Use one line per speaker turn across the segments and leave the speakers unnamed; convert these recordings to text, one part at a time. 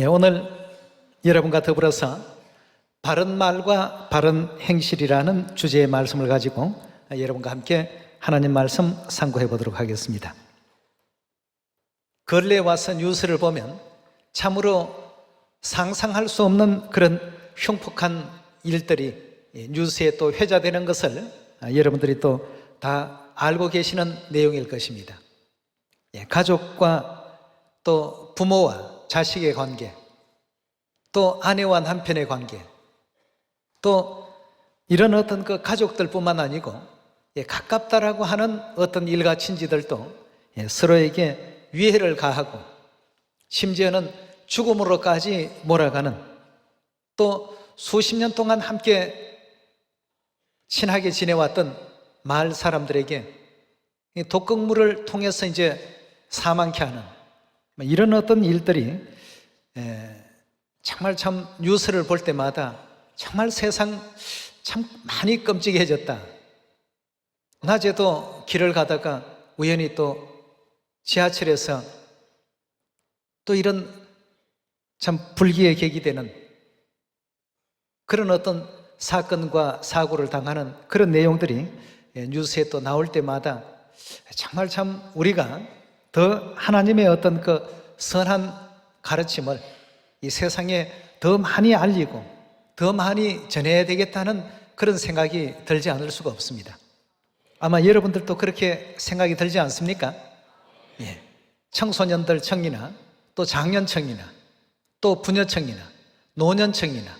오늘 여러분과 더불어서 바른 말과 바른 행실이라는 주제의 말씀을 가지고 여러분과 함께 하나님 말씀 상고해 보도록 하겠습니다. 근래에 와서 뉴스를 보면 참으로 상상할 수 없는 그런 흉폭한 일들이 뉴스에 또 회자되는 것을 여러분들이 또 다 알고 계시는 내용일 것입니다. 가족과 또 부모와 자식의 관계, 또 아내와 남편의 관계, 또 이런 어떤 그 가족들뿐만 아니고 가깝다라고 하는 어떤 일가 친지들도 서로에게 위해를 가하고 심지어는 죽음으로까지 몰아가는, 또 수십 년 동안 함께 친하게 지내왔던 마을 사람들에게 독극물을 통해서 이제 사망케 하는 이런 어떤 일들이 정말 참 뉴스를 볼 때마다 정말 세상 참 많이 끔찍해졌다. 낮에도 길을 가다가 우연히 또 지하철에서 또 이런 참 불기에 객이되는 그런 어떤 사건과 사고를 당하는 그런 내용들이 뉴스에 또 나올 때마다 정말 참 우리가 더 하나님의 어떤 그 선한 가르침을 이 세상에 더 많이 알리고 더 많이 전해야 되겠다는 그런 생각이 들지 않을 수가 없습니다. 아마 여러분들도 그렇게 생각이 들지 않습니까? 청소년들 청이나 또 장년청이나 또 부녀청이나 노년청이나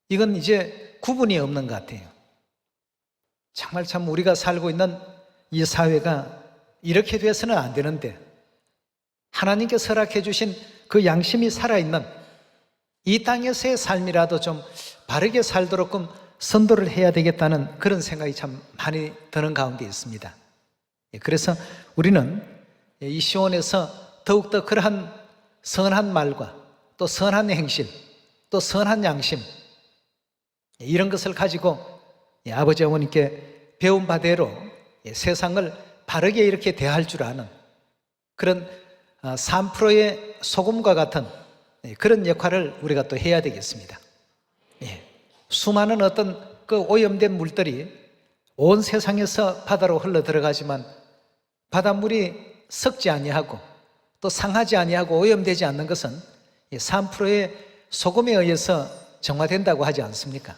이건 이제 구분이 없는 것 같아요. 정말 참 우리가 살고 있는 이 사회가 이렇게 돼서는 안 되는데 하나님께서 허락해 주신 그 양심이 살아있는 이 땅에서의 삶이라도 좀 바르게 살도록끔 선도를 해야 되겠다는 그런 생각이 참 많이 드는 가운데 있습니다. 그래서 우리는 이 시온에서 더욱더 그러한 선한 말과 또 선한 행실, 또 선한 양심, 이런 것을 가지고 아버지 어머니께 배운 바대로 세상을 바르게 이렇게 대할 줄 아는 그런 3%의 소금과 같은 그런 역할을 우리가 또 해야 되겠습니다. 수많은 어떤 그 오염된 물들이 온 세상에서 바다로 흘러 들어가지만 바닷물이 썩지 아니하고 또 상하지 아니하고 오염되지 않는 것은 3%의 소금에 의해서 정화된다고 하지 않습니까?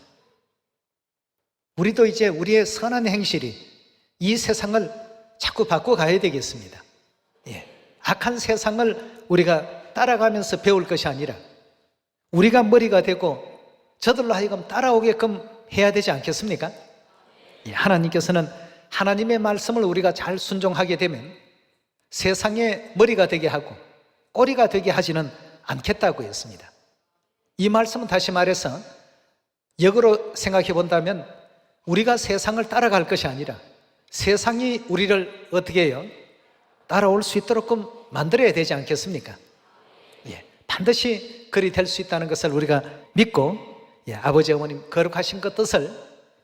우리도 이제 우리의 선한 행실이 이 세상을 자꾸 바꿔가야 되겠습니다. 악한 세상을 우리가 따라가면서 배울 것이 아니라 우리가 머리가 되고 저들로 하여금 따라오게끔 해야 되지 않겠습니까? 하나님께서는 하나님의 말씀을 우리가 잘 순종하게 되면 세상의 머리가 되게 하고 꼬리가 되게 하지는 않겠다고 했습니다. 이 말씀은 다시 말해서 역으로 생각해 본다면 우리가 세상을 따라갈 것이 아니라 세상이 우리를 어떻게 해요? 따라올 수 있도록 만들어야 되지 않겠습니까? 반드시 그리 될 수 있다는 것을 우리가 믿고 아버지 어머님 거룩하신 그 뜻을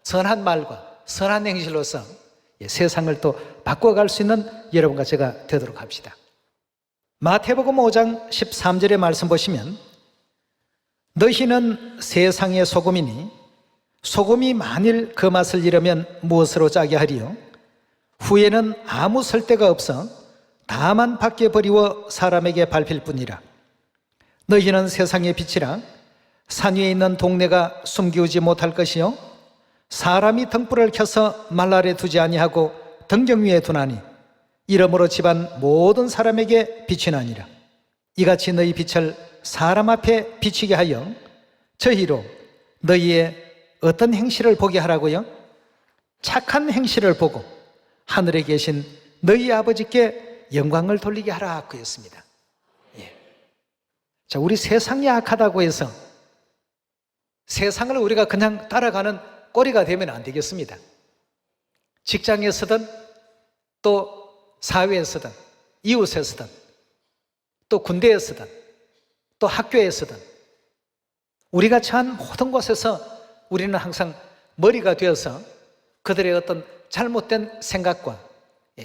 선한 말과 선한 행실로서 세상을 또 바꿔갈 수 있는 여러분과 제가 되도록 합시다. 마태복음 5장 13절의 말씀 보시면 너희는 세상의 소금이니 소금이 만일 그 맛을 잃으면 무엇으로 짜게 하리요? 후에는 아무 쓸데가 없어 다만 밖에 버리워 사람에게 밟힐 뿐이라. 너희는 세상의 빛이라. 산 위에 있는 동네가 숨기우지 못할 것이요 사람이 등불을 켜서 말 아래 두지 아니하고 등경 위에 두나니 이러므로 집안 모든 사람에게 빛이 나니라. 이같이 너희 빛을 사람 앞에 비치게 하여 저희로 너희의 어떤 행실을 보게 하라고요? 착한 행실을 보고 하늘에 계신 너희 아버지께 영광을 돌리게 하라고 했습니다. 자, 우리 세상이 악하다고 해서 세상을 우리가 그냥 따라가는 꼬리가 되면 안 되겠습니다. 직장에서든 또 사회에서든 이웃에서든 또 군대에서든 또 학교에서든 우리가 처한 모든 곳에서 우리는 항상 머리가 되어서 그들의 어떤 잘못된 생각과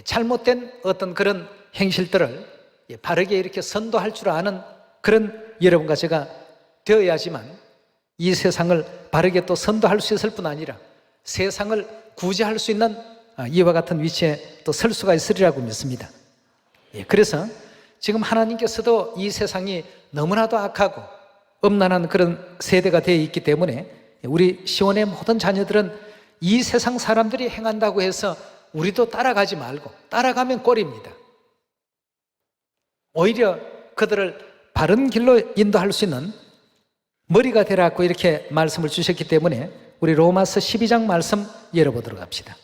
잘못된 어떤 그런 행실들을 바르게 이렇게 선도할 줄 아는 그런 여러분과 제가 되어야지만 이 세상을 바르게 또 선도할 수 있을 뿐 아니라 세상을 구제할 수 있는 이와 같은 위치에 또 설 수가 있으리라고 믿습니다. 그래서 지금 하나님께서도 이 세상이 너무나도 악하고 음란한 그런 세대가 되어 있기 때문에 우리 시온의 모든 자녀들은 이 세상 사람들이 행한다고 해서 우리도 따라가지 말고, 따라가면 꼴입니다. 오히려 그들을 바른 길로 인도할 수 있는 머리가 되라고 이렇게 말씀을 주셨기 때문에 우리 로마서 12장 말씀 열어보도록 합시다.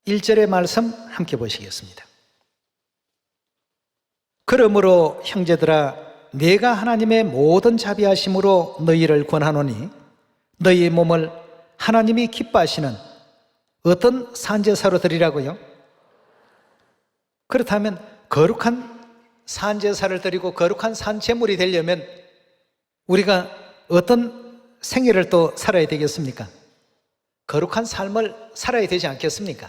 1절의 말씀 함께 보시겠습니다. 그러므로 형제들아, 내가 하나님의 모든 자비하심으로 너희를 권하노니 너희의 몸을 하나님이 기뻐하시는 어떤 산제사로 드리라고요? 그렇다면 거룩한 산제사를 드리고 거룩한 산제물이 되려면 우리가 어떤 생애를 또 살아야 되겠습니까? 거룩한 삶을 살아야 되지 않겠습니까?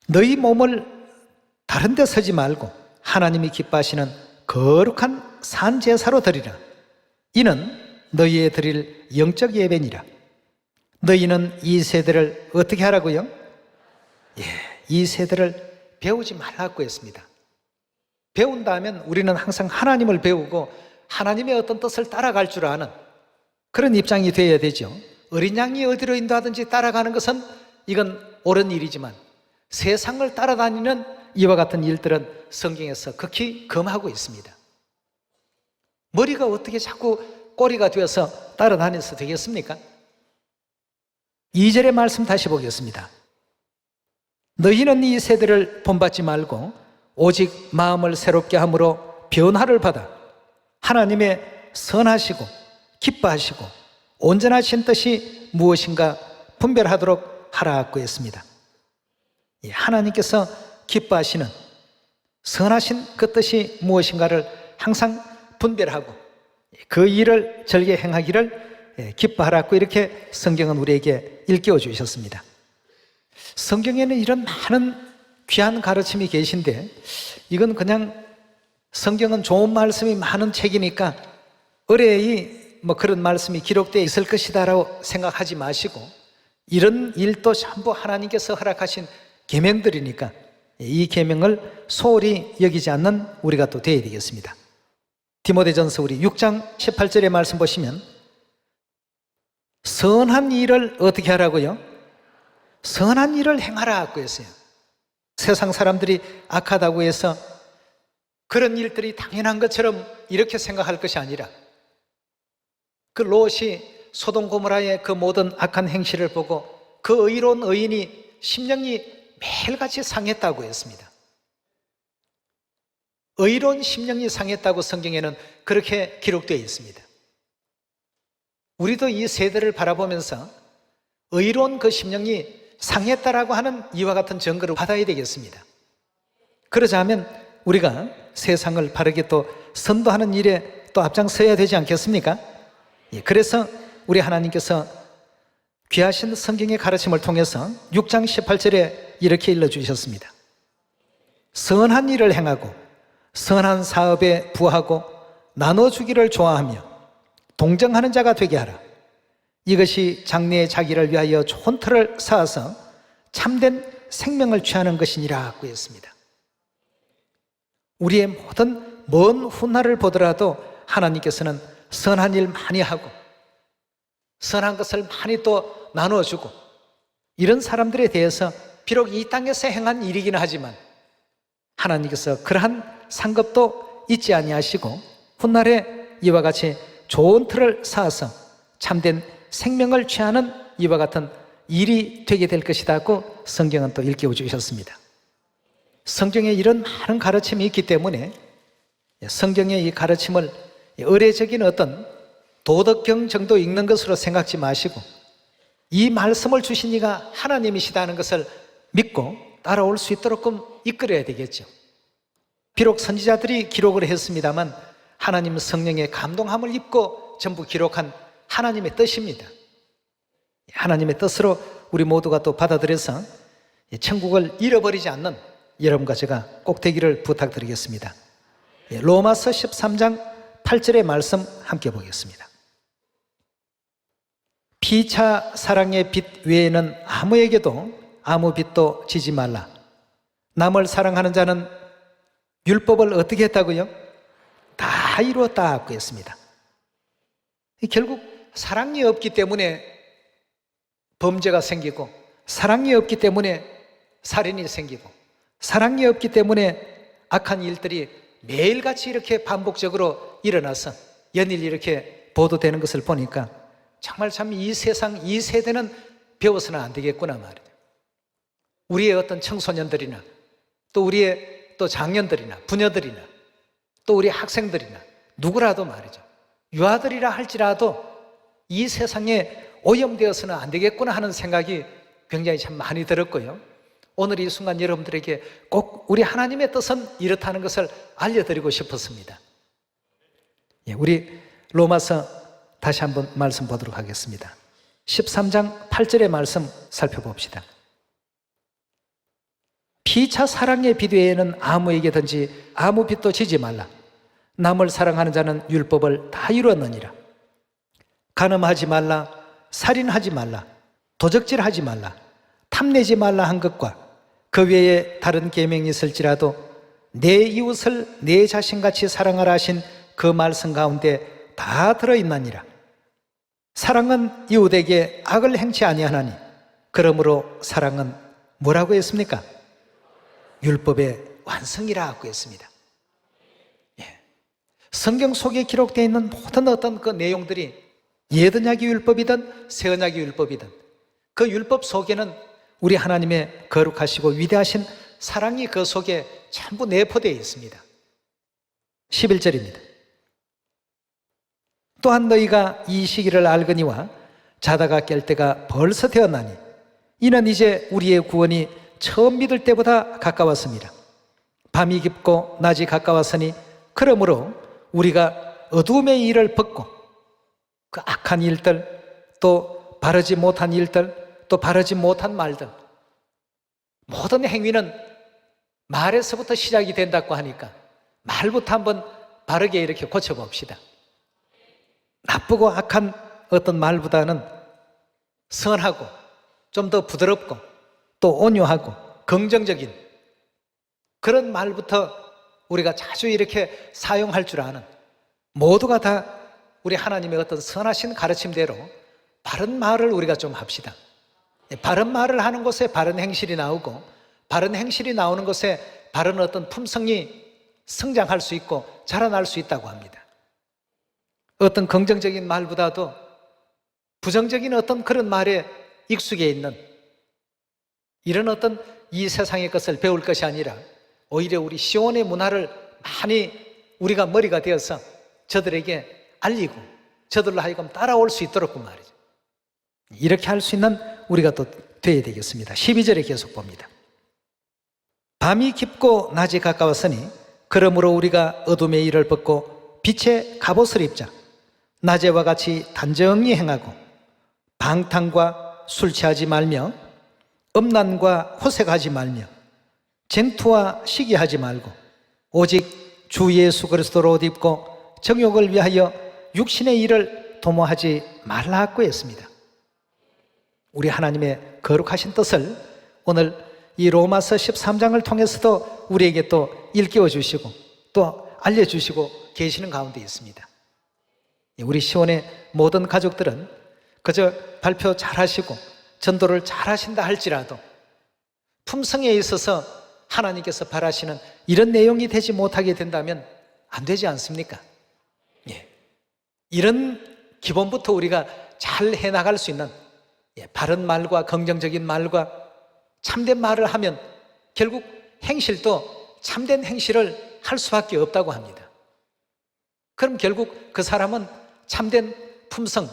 너희 몸을 다른 데 서지 말고 하나님이 기뻐하시는 거룩한 산제사로 드리라. 이는 너희의 드릴 영적 예배니라. 너희는 이 세대를 어떻게 하라고요? 이 세대를 배우지 말라고 했습니다. 배운다 하면 우리는 항상 하나님을 배우고 하나님의 어떤 뜻을 따라갈 줄 아는 그런 입장이 되어야 되죠. 어린 양이 어디로 인도하든지 따라가는 것은 이건 옳은 일이지만 세상을 따라다니는 이와 같은 일들은 성경에서 극히 금하고 있습니다. 머리가 어떻게 자꾸 꼬리가 되어서 따라다녀서 되겠습니까? 2절의 말씀 다시 보겠습니다. 너희는 이 세대를 본받지 말고 오직 마음을 새롭게 함으로 변화를 받아 하나님의 선하시고 기뻐하시고 온전하신 뜻이 무엇인가 분별하도록 하라고 했습니다. 하나님께서 기뻐하시는 선하신 그 뜻이 무엇인가를 항상 분별하고 그 일을 절개 행하기를 기뻐하라고 이렇게 성경은 우리에게 일깨워 주셨습니다. 성경에는 이런 많은 귀한 가르침이 계신데 이건 그냥 성경은 좋은 말씀이 많은 책이니까 의뢰의 그런 말씀이 기록되어 있을 것이다라고 생각하지 마시고 이런 일도 전부 하나님께서 허락하신 계명들이니까 이 계명을 소홀히 여기지 않는 우리가 또 되어야 되겠습니다. 디모데전서 우리 6장 18절의 말씀 보시면 선한 일을 어떻게 하라고요? 선한 일을 행하라고 했어요. 세상 사람들이 악하다고 해서 그런 일들이 당연한 것처럼 이렇게 생각할 것이 아니라 그 롯이 소돔 고모라의 그 모든 악한 행실을 보고 그 의로운 의인이 심령이 매일같이 상했다고 했습니다. 의로운 심령이 상했다고 성경에는 그렇게 기록되어 있습니다. 우리도 이 세대를 바라보면서 의로운 그 심령이 상했다라고 하는 이와 같은 증거를 받아야 되겠습니다. 그러자면 우리가 세상을 바르게 또 선도하는 일에 또 앞장서야 되지 않겠습니까? 그래서 우리 하나님께서 귀하신 성경의 가르침을 통해서 6장 18절에 이렇게 일러주셨습니다. 선한 일을 행하고 선한 사업에 부하고 나눠주기를 좋아하며 동정하는 자가 되게 하라. 이것이 장래의 자기를 위하여 좋은 터를 쌓아서 참된 생명을 취하는 것이니라고 했습니다. 우리의 모든 먼 훗날을 보더라도 하나님께서는 선한 일 많이 하고 선한 것을 많이 또 나눠주고 이런 사람들에 대해서 비록 이 땅에서 행한 일이긴 하지만 하나님께서 그러한 상급도 잊지 아니하시고 훗날에 이와 같이 좋은 틀을 쌓아서 참된 생명을 취하는 이와 같은 일이 되게 될 것이라고 성경은 또 일깨워 주셨습니다. 성경에 이런 많은 가르침이 있기 때문에 성경의 이 가르침을 의례적인 어떤 도덕경 정도 읽는 것으로 생각지 마시고 이 말씀을 주신 이가 하나님이시다는 것을 믿고 따라올 수 있도록 이끌어야 되겠죠. 비록 선지자들이 기록을 했습니다만 하나님 성령의 감동함을 입고 전부 기록한 하나님의 뜻입니다. 하나님의 뜻으로 우리 모두가 또 받아들여서 천국을 잃어버리지 않는 여러분과 제가 꼭 되기를 부탁드리겠습니다. 로마서 13장 8절의 말씀 함께 보겠습니다. 피차 사랑의 빛 외에는 아무에게도 아무 빛도 지지 말라. 남을 사랑하는 자는 율법을 어떻게 했다고요? 다 이루었다고 했습니다. 결국 사랑이 없기 때문에 범죄가 생기고, 사랑이 없기 때문에 살인이 생기고, 사랑이 없기 때문에 악한 일들이 매일같이 이렇게 반복적으로 일어나서 연일 이렇게 보도되는 것을 보니까 정말 참 이 세상, 이 세대는 배워서는 안 되겠구나 말이에요. 우리의 어떤 청소년들이나 또 우리의 또 장년들이나 부녀들이나 또 우리 학생들이나 누구라도 말이죠, 유아들이라 할지라도 이 세상에 오염되어서는 안 되겠구나 하는 생각이 굉장히 참 많이 들었고요. 오늘 이 순간 여러분들에게 꼭 우리 하나님의 뜻은 이렇다는 것을 알려드리고 싶었습니다. 우리 로마서 다시 한번 말씀 보도록 하겠습니다. 13장 8절의 말씀 살펴봅시다. 피차 사랑의 빛 외에는 아무에게든지 아무 빛도 지지 말라. 남을 사랑하는 자는 율법을 다 이루었느니라. 간음하지 말라, 살인하지 말라, 도적질하지 말라, 탐내지 말라 한 것과 그 외에 다른 계명이 있을지라도 내 이웃을 내 자신같이 사랑하라 하신 그 말씀 가운데 다 들어있나니라. 사랑은 이웃에게 악을 행치 아니하나니 그러므로 사랑은 뭐라고 했습니까? 율법의 완성이라고 했습니다. 성경 속에 기록되어 있는 모든 어떤 그 내용들이 옛언약의 율법이든 새언약의 율법이든 그 율법 속에는 우리 하나님의 거룩하시고 위대하신 사랑이 그 속에 전부 내포되어 있습니다. 11절입니다. 또한 너희가 이 시기를 알거니와 자다가 깰 때가 벌써 되었나니 이는 이제 우리의 구원이 처음 믿을 때보다 가까웠습니다. 밤이 깊고 낮이 가까웠으니 그러므로 우리가 어두움의 일을 벗고 그 악한 일들, 또 바르지 못한 일들, 또 바르지 못한 말들, 모든 행위는 말에서부터 시작이 된다고 하니까 말부터 한번 바르게 이렇게 고쳐봅시다. 나쁘고 악한 어떤 말보다는 선하고 좀 더 부드럽고 또 온유하고 긍정적인 그런 말부터 우리가 자주 이렇게 사용할 줄 아는, 모두가 다 우리 하나님의 어떤 선하신 가르침대로 바른 말을 우리가 좀 합시다. 바른 말을 하는 곳에 바른 행실이 나오고, 바른 행실이 나오는 곳에 바른 어떤 품성이 성장할 수 있고 자라날 수 있다고 합니다. 어떤 긍정적인 말보다도 부정적인 어떤 그런 말에 익숙해 있는 이런 어떤 이 세상의 것을 배울 것이 아니라 오히려 우리 시온의 문화를 많이 우리가 머리가 되어서 저들에게 알리고 저들로 하여금 따라올 수 있도록 그 말이죠. 이렇게 할 수 있는 우리가 또 되어야 되겠습니다. 12절에 계속 봅니다. 밤이 깊고 낮이 가까웠으니 그러므로 우리가 어둠의 일을 벗고 빛의 갑옷을 입자. 낮에와 같이 단정히 행하고 방탕과 술 취하지 말며 음란과 호색하지 말며 쟁투와 시기하지 말고 오직 주 예수 그리스도로 옷 입고 정욕을 위하여 육신의 일을 도모하지 말라고 했습니다. 우리 하나님의 거룩하신 뜻을 오늘 이 로마서 13장을 통해서도 우리에게 또 일깨워 주시고 또 알려주시고 계시는 가운데 있습니다. 우리 시온의 모든 가족들은 그저 발표 잘하시고 전도를 잘하신다 할지라도 품성에 있어서 하나님께서 바라시는 이런 내용이 되지 못하게 된다면 안 되지 않습니까? 이런 기본부터 우리가 잘 해나갈 수 있는 바른 말과 긍정적인 말과 참된 말을 하면 결국 행실도 참된 행실을 할 수밖에 없다고 합니다. 그럼 결국 그 사람은 참된 품성,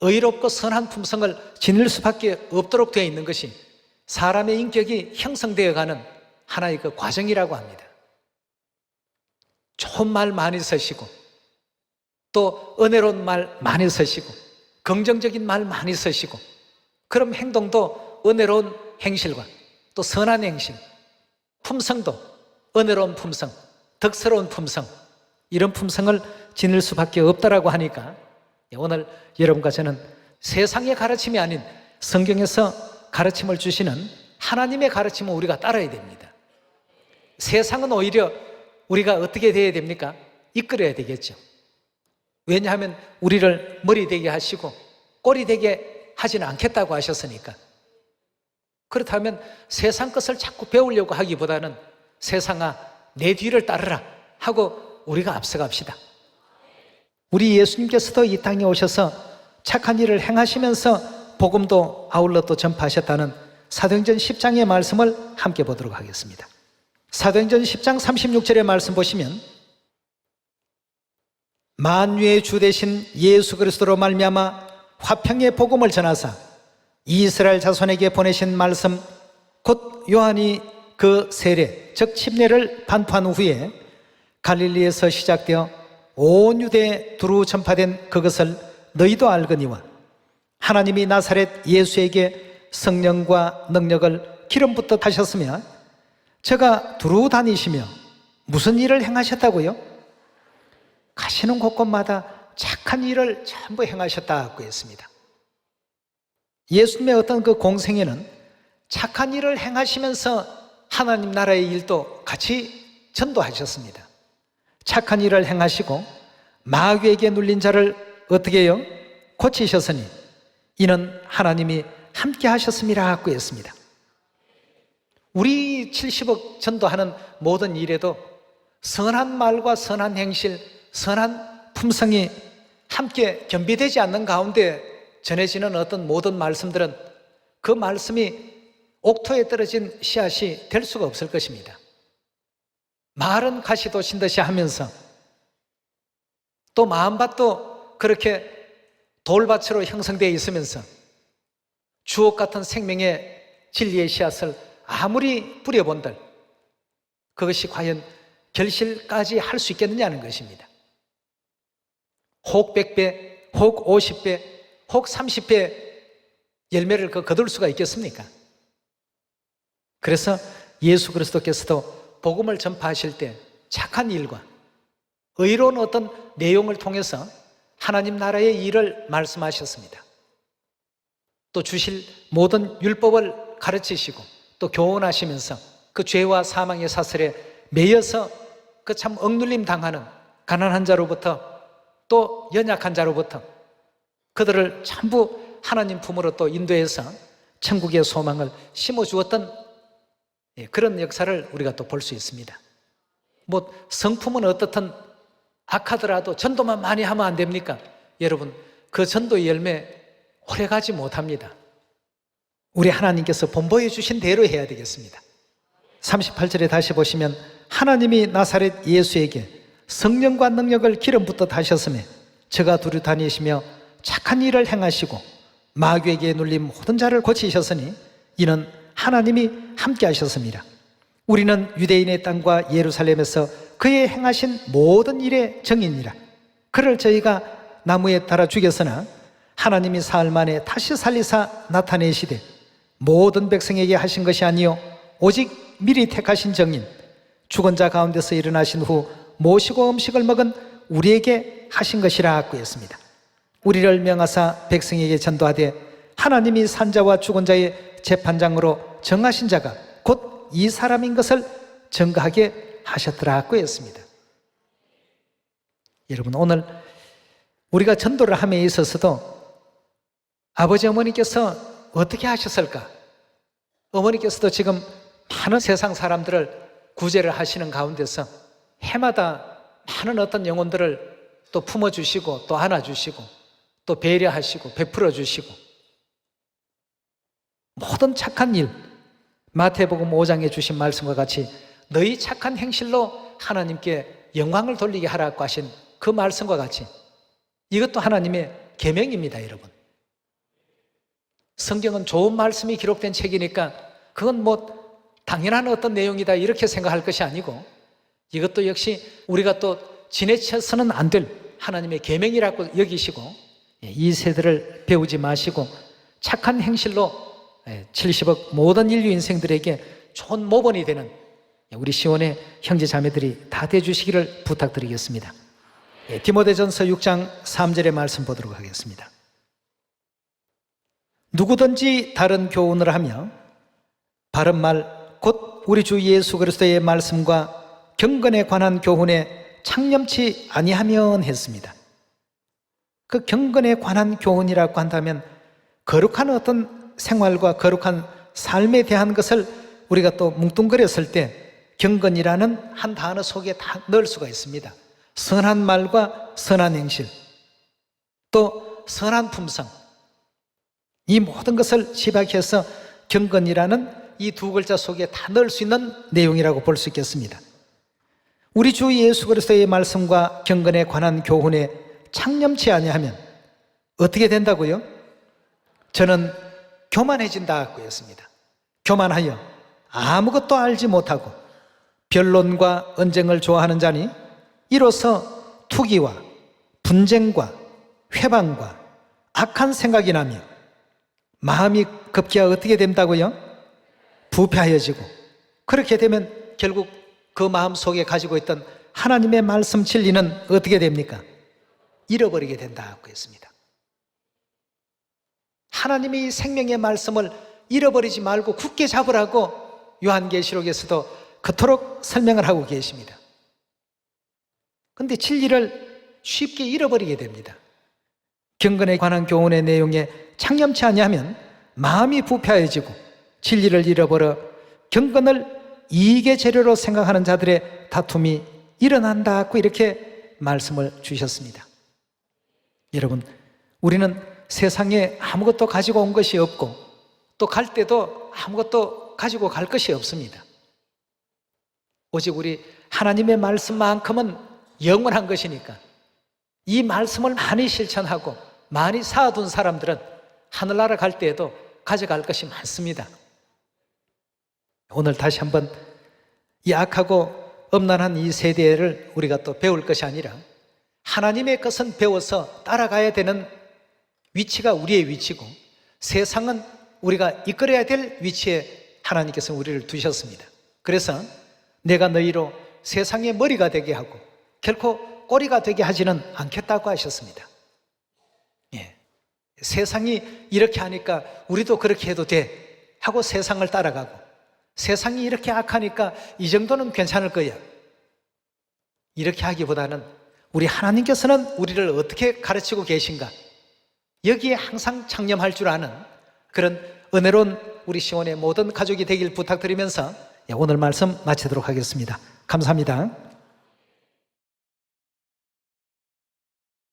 의롭고 선한 품성을 지닐 수밖에 없도록 되어 있는 것이 사람의 인격이 형성되어가는 하나의 그 과정이라고 합니다. 좋은 말 많이 쓰시고 또 은혜로운 말 많이 쓰시고 긍정적인 말 많이 쓰시고 그럼 행동도 은혜로운 행실과 또 선한 행실, 품성도 은혜로운 품성, 덕스러운 품성, 이런 품성을 지닐 수밖에 없다라고 하니까 오늘 여러분과 저는 세상의 가르침이 아닌 성경에서 가르침을 주시는 하나님의 가르침을 우리가 따라야 됩니다. 세상은 오히려 우리가 어떻게 돼야 됩니까? 이끌어야 되겠죠. 왜냐하면 우리를 머리 되게 하시고 꼬리 되게 하지는 않겠다고 하셨으니까. 그렇다면 세상 것을 자꾸 배우려고 하기보다는 세상아 내 뒤를 따르라 하고 우리가 앞서갑시다. 우리 예수님께서도 이 땅에 오셔서 착한 일을 행하시면서 복음도 아울러 또 전파하셨다는 사도행전 10장의 말씀을 함께 보도록 하겠습니다. 사도행전 10장 36절의 말씀 보시면 만유의 주 되신 예수 그리스도로 말미암아 화평의 복음을 전하사 이스라엘 자손에게 보내신 말씀 곧 요한이 그 세례 즉 침례를 반포한 후에 갈릴리에서 시작되어 온 유대에 두루 전파된 그것을 너희도 알거니와 하나님이 나사렛 예수에게 성령과 능력을 기름 붓듯 하셨으며 저가 두루 다니시며 무슨 일을 행하셨다고요? 가시는 곳곳마다 착한 일을 전부 행하셨다고 했습니다. 예수님의 어떤 그 공생애는 착한 일을 행하시면서 하나님 나라의 일도 같이 전도하셨습니다. 착한 일을 행하시고 마귀에게 눌린 자를 어떻게 해요? 고치셨으니 이는 하나님이 함께 하셨음이라고 했습니다. 우리 70억 전도하는 모든 일에도 선한 말과 선한 행실, 선한 품성이 함께 겸비되지 않는 가운데 전해지는 어떤 모든 말씀들은 그 말씀이 옥토에 떨어진 씨앗이 될 수가 없을 것입니다. 말은 가시도 신듯이 하면서 또 마음밭도 그렇게 돌밭으로 형성되어 있으면서 주옥 같은 생명의 진리의 씨앗을 아무리 뿌려본들 그것이 과연 결실까지 할 수 있겠느냐는 것입니다. 혹 100배, 혹 50배, 혹 30배 열매를 거둘 수가 있겠습니까? 그래서 예수 그리스도께서도 복음을 전파하실 때 착한 일과 의로운 어떤 내용을 통해서 하나님 나라의 일을 말씀하셨습니다. 또 주실 모든 율법을 가르치시고 또 교훈하시면서 그 죄와 사망의 사슬에 매여서 그 참 억눌림 당하는 가난한 자로부터 또 연약한 자로부터 그들을 전부 하나님 품으로 또 인도해서 천국의 소망을 심어주었던 그런 역사를 우리가 또 볼 수 있습니다. 뭐 성품은 어떻든 악하더라도 전도만 많이 하면 안 됩니까? 여러분 그 전도의 열매 오래가지 못합니다. 우리 하나님께서 본보여 주신 대로 해야 되겠습니다. 38절에 다시 보시면 하나님이 나사렛 예수에게 성령과 능력을 기름 붓듯 하셨으며 저가 두루 다니시며 착한 일을 행하시고 마귀에게 눌린 모든 자를 고치셨으니 이는 하나님이 함께 하셨습니다. 우리는 유대인의 땅과 예루살렘에서 그의 행하신 모든 일의 증인이라. 그를 저희가 나무에 달아 죽였으나 하나님이 사흘 만에 다시 살리사 나타내시되 모든 백성에게 하신 것이 아니요 오직 미리 택하신 증인 죽은 자 가운데서 일어나신 후 모시고 음식을 먹은 우리에게 하신 것이라고 했습니다. 우리를 명하사 백성에게 전도하되 하나님이 산자와 죽은 자의 재판장으로 정하신 자가 곧 이 사람인 것을 증거하게 하셨더라고 했습니다. 여러분 오늘 우리가 전도를 함에 있어서도 아버지 어머니께서 어떻게 하셨을까? 어머니께서도 지금 많은 세상 사람들을 구제를 하시는 가운데서 해마다 많은 어떤 영혼들을 또 품어주시고 또 안아주시고 또 배려하시고 베풀어 주시고 모든 착한 일 마태복음 5장에 주신 말씀과 같이 너희 착한 행실로 하나님께 영광을 돌리게 하라고 하신 그 말씀과 같이 이것도 하나님의 계명입니다. 여러분 성경은 좋은 말씀이 기록된 책이니까 그건 뭐 당연한 어떤 내용이다 이렇게 생각할 것이 아니고 이것도 역시 우리가 또 지내쳐서는 안 될 하나님의 계명이라고 여기시고 이 세대를 배우지 마시고 착한 행실로 70억 모든 인류 인생들에게 좋은 모본이 되는 우리 시온의 형제 자매들이 다 돼주시기를 부탁드리겠습니다. 디모데전서 6장 3절의 말씀 보도록 하겠습니다. 누구든지 다른 교훈을 하며 바른 말 곧 우리 주 예수 그리스도의 말씀과 경건에 관한 교훈에 창념치 아니하면 했습니다. 그 경건에 관한 교훈이라고 한다면 거룩한 어떤 생활과 거룩한 삶에 대한 것을 우리가 또 뭉뚱그렸을 때 경건이라는 한 단어 속에 다 넣을 수가 있습니다. 선한 말과 선한 행실, 또 선한 품성, 이 모든 것을 집약해서 경건이라는 이 두 글자 속에 다 넣을 수 있는 내용이라고 볼 수 있겠습니다. 우리 주 예수 그리스도의 말씀과 경건에 관한 교훈에 창념치 아니하면 어떻게 된다고요? 저는 교만해진다고 했습니다. 교만하여 아무것도 알지 못하고 변론과 언쟁을 좋아하는 자니 이로써 투기와 분쟁과 회방과 악한 생각이 나며 마음이 급기야 어떻게 된다고요? 부패하여지고, 그렇게 되면 결국 그 마음 속에 가지고 있던 하나님의 말씀 진리는 어떻게 됩니까? 잃어버리게 된다고 했습니다. 하나님의 생명의 말씀을 잃어버리지 말고 굳게 잡으라고 요한계시록에서도 그토록 설명을 하고 계십니다. 그런데 진리를 쉽게 잃어버리게 됩니다. 경건에 관한 교훈의 내용에 창념치 아니하면 마음이 부패해지고 진리를 잃어버려 경건을 이익의 재료로 생각하는 자들의 다툼이 일어난다고 이렇게 말씀을 주셨습니다. 여러분, 우리는 세상에 아무것도 가지고 온 것이 없고 또 갈 때도 아무것도 가지고 갈 것이 없습니다. 오직 우리 하나님의 말씀만큼은 영원한 것이니까 이 말씀을 많이 실천하고 많이 쌓아둔 사람들은 하늘나라 갈 때에도 가져갈 것이 많습니다. 오늘 다시 한번 이 악하고 엄난한 이 세대를 우리가 또 배울 것이 아니라 하나님의 것은 배워서 따라가야 되는 위치가 우리의 위치고 세상은 우리가 이끌어야 될 위치에 하나님께서 우리를 두셨습니다. 그래서 내가 너희로 세상의 머리가 되게 하고 결코 꼬리가 되게 하지는 않겠다고 하셨습니다. 세상이 이렇게 하니까 우리도 그렇게 해도 돼 하고 세상을 따라가고, 세상이 이렇게 악하니까 이 정도는 괜찮을 거야 이렇게 하기보다는 우리 하나님께서는 우리를 어떻게 가르치고 계신가, 여기에 항상 창념할 줄 아는 그런 은혜로운 우리 시온의 모든 가족이 되길 부탁드리면서 오늘 말씀 마치도록 하겠습니다. 감사합니다.